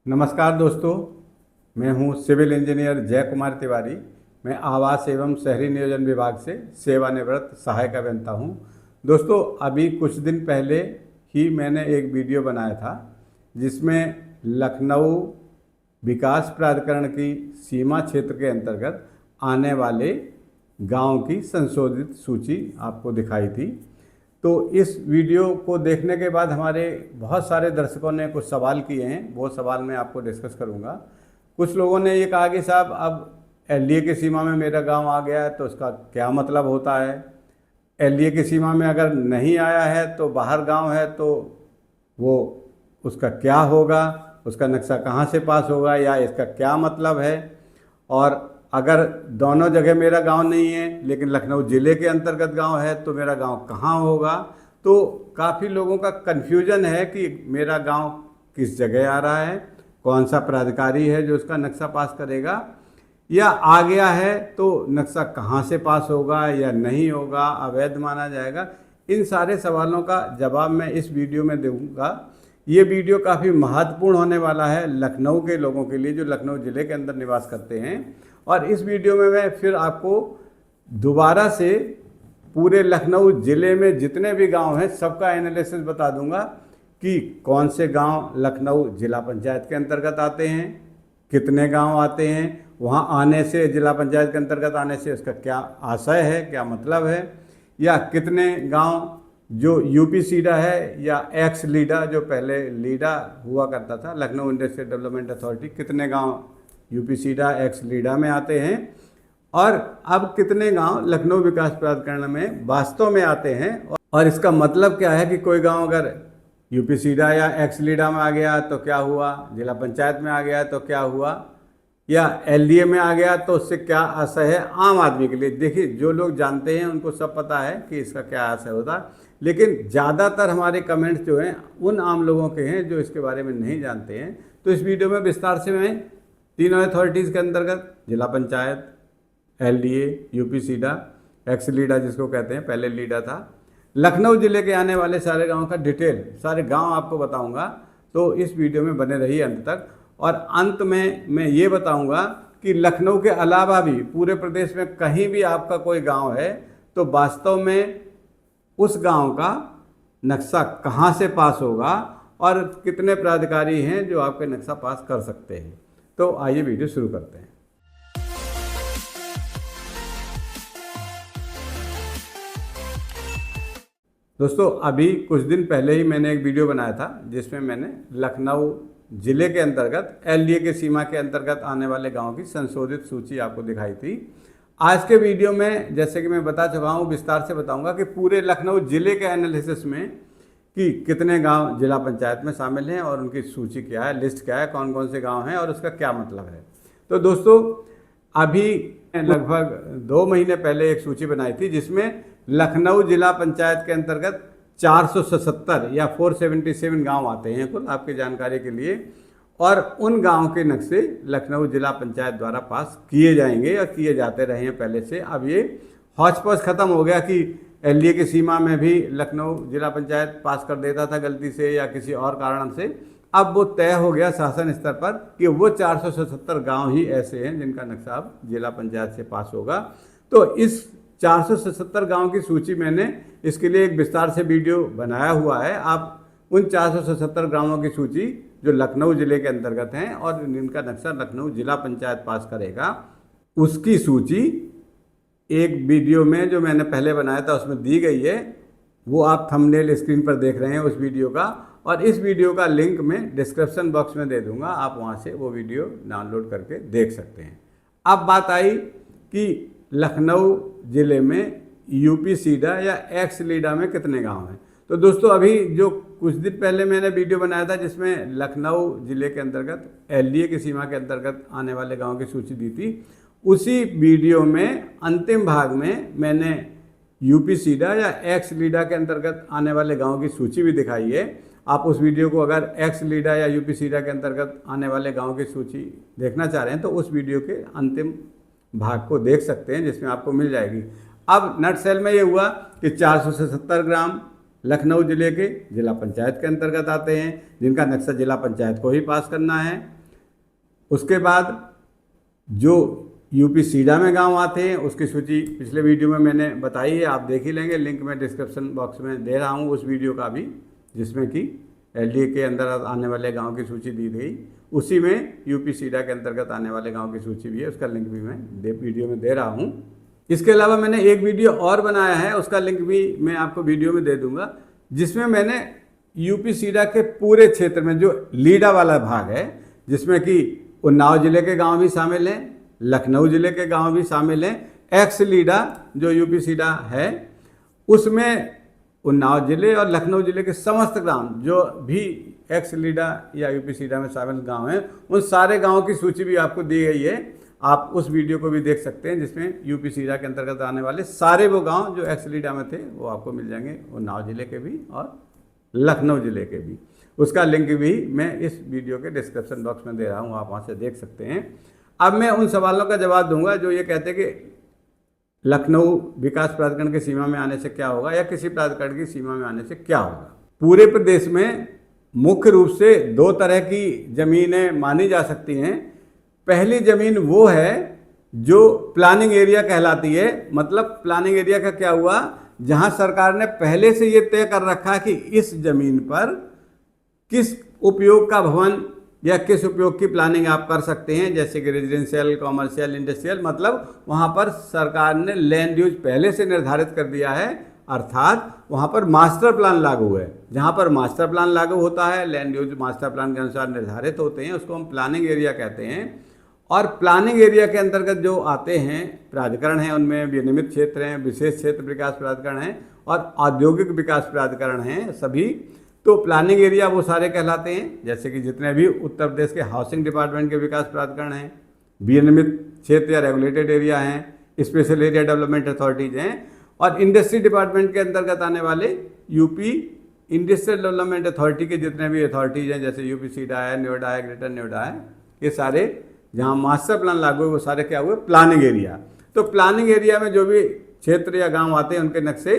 नमस्कार दोस्तों, मैं हूं सिविल इंजीनियर जय कुमार तिवारी। मैं आवास एवं शहरी नियोजन विभाग से सेवानिवृत्त सहायक अभियंता हूं। दोस्तों, अभी कुछ दिन पहले ही मैंने एक वीडियो बनाया था जिसमें लखनऊ विकास प्राधिकरण की सीमा क्षेत्र के अंतर्गत आने वाले गांव की संशोधित सूची आपको दिखाई थी। तो इस वीडियो को देखने के बाद हमारे बहुत सारे दर्शकों ने कुछ सवाल किए हैं, वो सवाल मैं आपको डिस्कस करूंगा। कुछ लोगों ने ये कहा कि साहब अब एलडीए की सीमा में मेरा गांव आ गया है तो उसका क्या मतलब होता है। एलडीए की सीमा में अगर नहीं आया है तो बाहर गांव है तो वो उसका क्या होगा, उसका नक्शा कहाँ से पास होगा या इसका क्या मतलब है। और अगर दोनों जगह मेरा गांव नहीं है लेकिन लखनऊ ज़िले के अंतर्गत गांव है तो मेरा गांव कहाँ होगा। तो काफ़ी लोगों का कन्फ्यूजन है कि मेरा गांव किस जगह आ रहा है, कौन सा प्राधिकारी है जो उसका नक्शा पास करेगा, या आ गया है तो नक्शा कहाँ से पास होगा या नहीं होगा, अवैध माना जाएगा। इन सारे सवालों का जवाब मैं इस वीडियो में दूंगा। ये वीडियो काफ़ी महत्वपूर्ण होने वाला है लखनऊ के लोगों के लिए जो लखनऊ ज़िले के अंदर निवास करते हैं। और इस वीडियो में मैं फिर आपको दोबारा से पूरे लखनऊ ज़िले में जितने भी गांव हैं सबका एनालिसिस बता दूंगा कि कौन से गांव लखनऊ जिला पंचायत के अंतर्गत आते हैं, कितने गांव आते हैं, वहां आने से जिला पंचायत के अंतर्गत आने से उसका क्या आशय है, क्या मतलब है, या कितने गांव जो यूपी सीडा है या एक्स लीडा जो पहले लीडा हुआ करता था लखनऊ इंडस्ट्रियल डेवलपमेंट अथॉरिटी, कितने गांव यूपी सीडा एक्स लीडा में आते हैं और अब कितने गांव लखनऊ विकास प्राधिकरण में वास्तव में आते हैं। और इसका मतलब क्या है कि कोई गांव अगर यूपी सीडा या एक्स लीडा में आ गया तो क्या हुआ, जिला पंचायत में आ गया तो क्या हुआ, या एलडीए में आ गया तो उससे क्या आशय है आम आदमी के लिए। देखिए, जो लोग जानते हैं उनको सब पता है कि इसका क्या आशय होता है, लेकिन ज़्यादातर हमारे कमेंट्स जो हैं उन आम लोगों के हैं जो इसके बारे में नहीं जानते हैं। तो इस वीडियो में विस्तार से मैं तीनों अथॉरिटीज़ के अंतर्गत जिला panchayat, LDA, UP SIDA, x Leda जिसको कहते हैं, पहले लीडा था, लखनऊ ज़िले के आने वाले सारे गाँव का डिटेल, सारे गाँव आपको बताऊँगा। तो इस वीडियो में बने रहिए अंत तक। और अंत में मैं ये बताऊंगा कि लखनऊ के अलावा भी पूरे प्रदेश में कहीं भी आपका कोई गांव है तो वास्तव में उस गांव का नक्शा कहां से पास होगा और कितने प्राधिकारी हैं जो आपके नक्शा पास कर सकते हैं। तो आइए वीडियो शुरू करते हैं। दोस्तों, अभी कुछ दिन पहले ही मैंने एक वीडियो बनाया था जिसमें मैंने लखनऊ ज़िले के अंतर्गत एलडीए के सीमा के अंतर्गत आने वाले गांवों की संशोधित सूची आपको दिखाई थी। आज के वीडियो में जैसे कि मैं बता चुका हूं, विस्तार से बताऊंगा कि पूरे लखनऊ ज़िले के एनालिसिस में कि कितने गांव जिला पंचायत में शामिल हैं और उनकी सूची क्या है, लिस्ट क्या है, कौन कौन से गाँव हैं और उसका क्या मतलब है। तो दोस्तों, अभी लगभग 2 महीने पहले एक सूची बनाई थी जिसमें लखनऊ जिला पंचायत के अंतर्गत 477 या 477 गांव आते हैं कुल, आपकी जानकारी के लिए। और उन गांव के नक्शे लखनऊ जिला पंचायत द्वारा पास किए जाएंगे या किए जाते रहे हैं पहले से। अब ये हौच पौच खत्म हो गया कि एलडीए की सीमा में भी लखनऊ जिला पंचायत पास कर देता था गलती से या किसी और कारण से। अब वो तय हो गया शासन स्तर पर कि वो 477 गाँव ही ऐसे हैं जिनका नक्शा अब जिला पंचायत से पास होगा। तो इस 477 गांव की सूची मैंने इसके लिए एक विस्तार से वीडियो बनाया हुआ है। आप उन 477 गांवों की सूची जो लखनऊ ज़िले के अंतर्गत हैं और जिनका नक्शा लखनऊ जिला पंचायत पास करेगा, उसकी सूची एक वीडियो में जो मैंने पहले बनाया था उसमें दी गई है। वो आप थंबनेल स्क्रीन पर देख रहे हैं उस वीडियो का, और इस वीडियो का लिंक मैं डिस्क्रिप्शन बॉक्स में दे दूँगा, आप वहाँ से वो वीडियो डाउनलोड करके देख सकते हैं। अब बात आई कि लखनऊ ज़िले में यूपी सीडा या एक्स लीडा में कितने गांव हैं। तो दोस्तों, अभी जो कुछ दिन पहले मैंने वीडियो बनाया था जिसमें लखनऊ ज़िले के अंतर्गत एलडीए की सीमा के अंतर्गत आने वाले गांव की सूची दी थी, उसी वीडियो में अंतिम भाग में मैंने यूपी सीडा या एक्स लीडा के अंतर्गत आने वाले गाँव की सूची भी दिखाई है। आप उस वीडियो को अगर एक्स लीडा या यूपी सीडा के अंतर्गत आने वाले गाँव की सूची देखना चाह रहे हैं तो उस वीडियो के अंतिम भाग को देख सकते हैं जिसमें आपको मिल जाएगी। अब नट सेल में ये हुआ कि 477 ग्राम लखनऊ ज़िले के जिला पंचायत के अंतर्गत आते हैं जिनका नक्शा जिला पंचायत को ही पास करना है। उसके बाद जो यूपी सीडा में गांव आते हैं उसकी सूची पिछले वीडियो में मैंने बताई है, आप देख ही लेंगे, लिंक मैं डिस्क्रिप्शन बॉक्स में दे रहा हूं उस वीडियो का भी, जिसमें कि एलडीए के अंदर आने वाले गांव की सूची दी गई। उसी में यूपी सीडा के अंतर्गत आने वाले गांव की सूची भी है, उसका लिंक भी मैं वीडियो में दे रहा हूँ। इसके अलावा मैंने एक वीडियो और बनाया है, उसका लिंक भी मैं आपको वीडियो में दे दूंगा, जिसमें मैंने यूपी सीडा के पूरे क्षेत्र में जो लीडा वाला भाग है, जिसमें कि उन्नाव जिले के गांव भी शामिल हैं, लखनऊ जिले के गांव भी शामिल हैं, एक्स लीडा जो यूपी सीडा है उसमें उन्नाव जिले और लखनऊ जिले के समस्त गांव जो भी एक्स लीडा या यूपी सीडा में शामिल गांव हैं, उन सारे गांवों की सूची भी आपको दी गई है। आप उस वीडियो को भी देख सकते हैं, जिसमें यूपी सीडा के अंतर्गत आने वाले सारे वो गांव जो एक्स लीडा में थे वो आपको मिल जाएंगे, उन्नाव जिले के भी और लखनऊ जिले के भी। उसका लिंक भी मैं इस वीडियो के डिस्क्रिप्शन बॉक्स में दे रहा हूँ, आप वहाँ से देख सकते हैं। अब मैं उन सवालों का जवाब दूंगा जो ये कहते हैं कि लखनऊ विकास प्राधिकरण की सीमा में आने से क्या होगा या किसी प्राधिकरण की सीमा में आने से क्या होगा। पूरे प्रदेश में मुख्य रूप से दो तरह की जमीनें मानी जा सकती हैं। पहली जमीन वो है जो प्लानिंग एरिया कहलाती है। मतलब प्लानिंग एरिया का क्या हुआ, जहां सरकार ने पहले से ये तय कर रखा कि इस जमीन पर किस उपयोग का भवन या किस उपयोग की प्लानिंग आप कर सकते हैं, जैसे कि रेजिडेंशियल, कॉमर्शियल, इंडस्ट्रियल। मतलब वहां पर सरकार ने लैंड यूज पहले से निर्धारित कर दिया है, अर्थात वहां पर मास्टर प्लान लागू है। जहां पर मास्टर प्लान लागू होता है, लैंड यूज मास्टर प्लान के अनुसार निर्धारित होते हैं, उसको हम प्लानिंग एरिया कहते हैं। और प्लानिंग एरिया के अंतर्गत जो आते हैं प्राधिकरण हैं, उनमें विनियमित क्षेत्र हैं, विशेष क्षेत्र विकास प्राधिकरण हैं और औद्योगिक विकास प्राधिकरण हैं सभी। तो प्लानिंग एरिया वो सारे कहलाते हैं, जैसे कि जितने भी उत्तर प्रदेश के हाउसिंग डिपार्टमेंट के विकास प्राधिकरण हैं, विनियमित क्षेत्र या रेगुलेटेड एरिया हैं, स्पेशल एरिया डेवलपमेंट अथॉरिटीज हैं, और इंडस्ट्री डिपार्टमेंट के अंतर्गत आने वाले यूपी इंडस्ट्रियल डेवलपमेंट अथॉरिटी के जितने भी अथॉरिटीज हैं, जैसे यूपी सीडा है, नोएडा है, ग्रेटर नोएडा है, ये सारे जहाँ मास्टर प्लान लागू है वो सारे क्या हुए, प्लानिंग एरिया। तो प्लानिंग एरिया में जो भी क्षेत्र या गांव आते हैं उनके नक्शे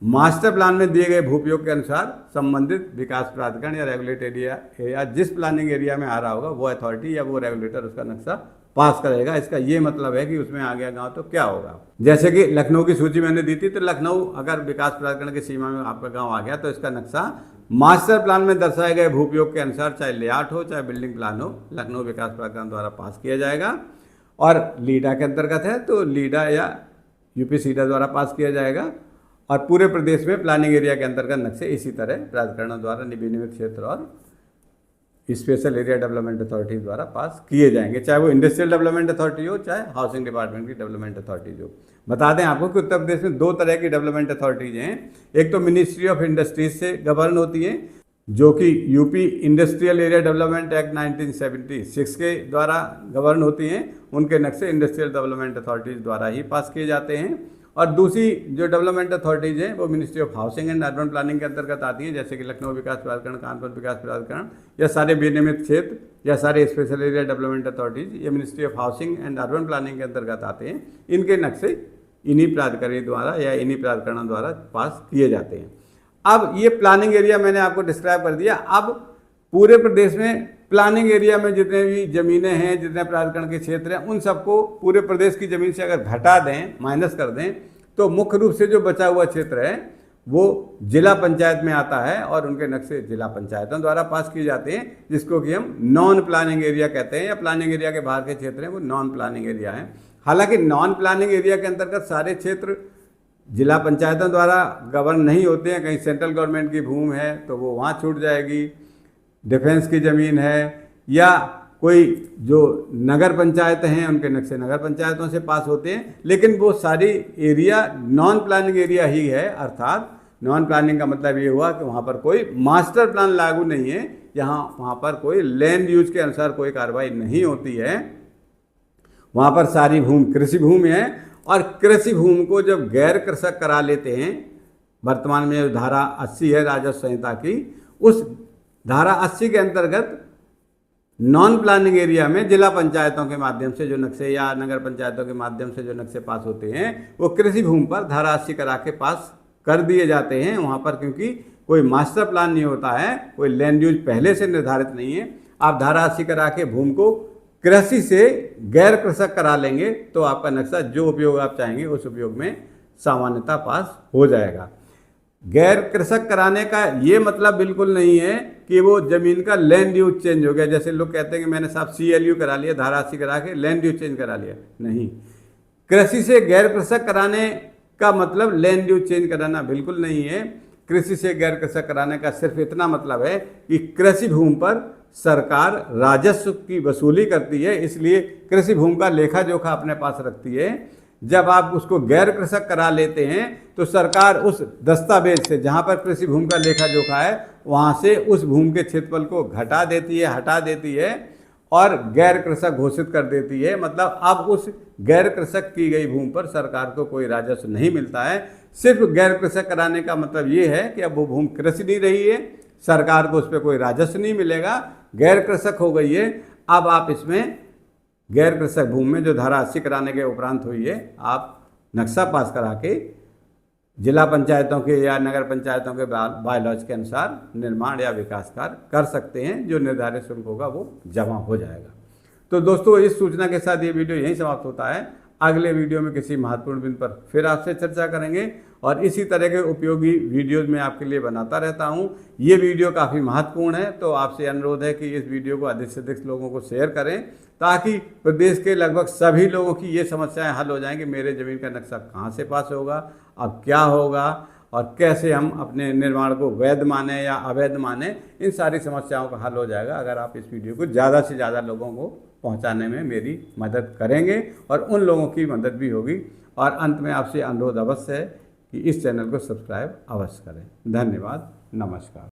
मास्टर प्लान में दिए गए भूपयोग के अनुसार संबंधित विकास प्राधिकरण या रेगुलेटेड एरिया जिस प्लानिंग एरिया में आ रहा होगा वो अथॉरिटी या वो रेगुलेटर उसका नक्शा पास करेगा। इसका ये मतलब है कि उसमें आ गया गांव तो क्या होगा। जैसे कि लखनऊ की सूची मैंने दी थी, तो लखनऊ अगर विकास प्राधिकरण की सीमा में आपका गांव आ गया तो इसका नक्शा मास्टर प्लान में दर्शाए गए भूपयोग के अनुसार, चाहे लेआउट हो चाहे बिल्डिंग प्लान हो, लखनऊ विकास प्राधिकरण द्वारा पास किया जाएगा। और लीडा के अंतर्गत है तो लीडा या यूपी सीडा द्वारा पास किया जाएगा। और पूरे प्रदेश में प्लानिंग एरिया के अंतर्गत नक्शे इसी तरह प्राधिकरणों द्वारा विनियमित क्षेत्र और स्पेशल एरिया डेवलपमेंट अथॉरिटी द्वारा पास किए जाएंगे, चाहे वो इंडस्ट्रियल डेवलपमेंट अथॉरिटी हो चाहे हाउसिंग डिपार्टमेंट की डेवलपमेंट अथॉरिटीज हो। बता दें आपको कि उत्तर प्रदेश में दो तरह की डेवलपमेंट अथॉरिटीज हैं। एक तो मिनिस्ट्री ऑफ इंडस्ट्रीज से गवर्न होती है, जो कि UP industrial area development act 1976 के द्वारा गवर्न होती हैं। उनके नक्शे इंडस्ट्रियल डेवलपमेंट अथॉरिटीज द्वारा ही पास किए जाते हैं। और दूसरी जो डेवलपमेंट अथॉरिटीज हैं वो ministry of housing and urban planning के अंतर्गत आती हैं, जैसे कि लखनऊ विकास प्राधिकरण, कानपुर विकास प्राधिकरण, या सारे विनियमित क्षेत्र या सारे स्पेशल एरिया डेवलपमेंट अथॉरिटीज ये ministry of housing and urban planning के अंतर्गत आते हैं। इनके नक्शे इन्हीं प्राधिकारी द्वारा या इन्हीं प्राधिकरणों द्वारा पास किए जाते हैं। अब ये प्लानिंग एरिया मैंने आपको डिस्क्राइब कर दिया। अब पूरे प्रदेश में प्लानिंग एरिया में जितने भी ज़मीनें हैं, जितने प्राधिकरण के क्षेत्र हैं, उन सबको पूरे प्रदेश की ज़मीन से अगर घटा दें, माइनस कर दें, तो मुख्य रूप से जो बचा हुआ क्षेत्र है वो जिला पंचायत में आता है और उनके नक्शे जिला पंचायतों द्वारा पास किए जाते हैं, जिसको कि हम नॉन प्लानिंग एरिया कहते हैं, या प्लानिंग एरिया के बाहर के क्षेत्र हैं वो नॉन प्लानिंग एरिया हैं। हालांकि नॉन प्लानिंग एरिया के अंतर्गत सारे क्षेत्र जिला पंचायतों द्वारा गवर्न नहीं होते हैं। कहीं सेंट्रल गवर्नमेंट की भूमि है तो वो वहाँ छूट जाएगी, डिफेंस की ज़मीन है, या कोई जो नगर पंचायत हैं उनके नक्शे नगर पंचायतों से पास होते हैं। लेकिन वो सारी एरिया नॉन प्लानिंग एरिया ही है, अर्थात नॉन प्लानिंग का मतलब ये हुआ कि वहाँ पर कोई मास्टर प्लान लागू नहीं है, वहाँ पर कोई लैंड यूज के अनुसार कोई कार्रवाई नहीं होती है। वहाँ पर सारी भूमि कृषि भूमि है, और कृषि भूमि को जब गैर कृषक करा लेते हैं, वर्तमान में जो धारा 80 है राजस्व संहिता की, उस धारा 80 के अंतर्गत नॉन प्लानिंग एरिया में जिला पंचायतों के माध्यम से जो नक्शे या नगर पंचायतों के माध्यम से जो नक्शे पास होते हैं वो कृषि भूमि पर धारा 80 करा के पास कर दिए जाते हैं। वहाँ पर क्योंकि कोई मास्टर प्लान नहीं होता है, कोई लैंड यूज पहले से निर्धारित नहीं है, आप धारा 80 करा के भूमि को कृषि से गैर कृषक करा लेंगे तो आपका नक्शा जो उपयोग आप चाहेंगे उस उपयोग में सामान्यता पास हो जाएगा। गैर कृषक कराने का ये मतलब बिल्कुल नहीं है कि वो जमीन का लैंड यूज चेंज हो गया। जैसे लोग कहते हैं कि मैंने साहब CLU करा लिया, धारा 80 करा के लैंड यूज चेंज करा लिया। नहीं, कृषि से गैर कृषक कराने का मतलब लैंड यूज चेंज कराना बिल्कुल नहीं है। कृषि से गैर कृषक कराने का सिर्फ इतना मतलब है कि कृषि भूमि पर सरकार राजस्व की वसूली करती है, इसलिए कृषि भूमि का लेखा जोखा अपने पास रखती है। जब आप उसको गैर कृषक करा लेते हैं तो सरकार उस दस्तावेज से, जहाँ पर कृषि भूमि का लेखा जोखा है, वहाँ से उस भूमि के क्षेत्रफल को घटा देती है, हटा देती है और गैर कृषक घोषित कर देती है। मतलब अब उस गैर कृषक की गई भूमि पर सरकार को कोई राजस्व नहीं मिलता है। सिर्फ गैर कृषक कराने का मतलब ये है कि अब वो भूमि कृषि नहीं रही है, सरकार को उस पर कोई राजस्व नहीं मिलेगा, गैर कृषक हो गई है। अब आप इसमें गैर कृषक भूमि में जो धारा 80 कराने के उपरांत हुई है, आप नक्शा पास करा के जिला पंचायतों के या नगर पंचायतों के बायलॉज के अनुसार निर्माण या विकास कार्य कर सकते हैं। जो निर्धारित शुल्क होगा वो जमा हो जाएगा। तो दोस्तों, इस सूचना के साथ ये वीडियो यहीं समाप्त होता है। अगले वीडियो में किसी महत्वपूर्ण बिंदु पर फिर आपसे चर्चा करेंगे और इसी तरह के उपयोगी वीडियोज मैं आपके लिए बनाता रहता हूं। ये वीडियो काफ़ी महत्वपूर्ण है, तो आपसे अनुरोध है कि इस वीडियो को अधिक से अधिक लोगों को शेयर करें ताकि प्रदेश के लगभग सभी लोगों की ये समस्याएं हल हो जाएं कि मेरे ज़मीन का नक्शा कहाँ से पास होगा, अब क्या होगा और कैसे हम अपने निर्माण को वैध माने या अवैध माने। इन सारी समस्याओं का हल हो जाएगा अगर आप इस वीडियो को ज़्यादा से ज़्यादा लोगों को पहुंचाने में मेरी मदद करेंगे और उन लोगों की मदद भी होगी। और अंत में आपसे अनुरोध अवश्य है कि इस चैनल को सब्सक्राइब अवश्य करें। धन्यवाद, नमस्कार।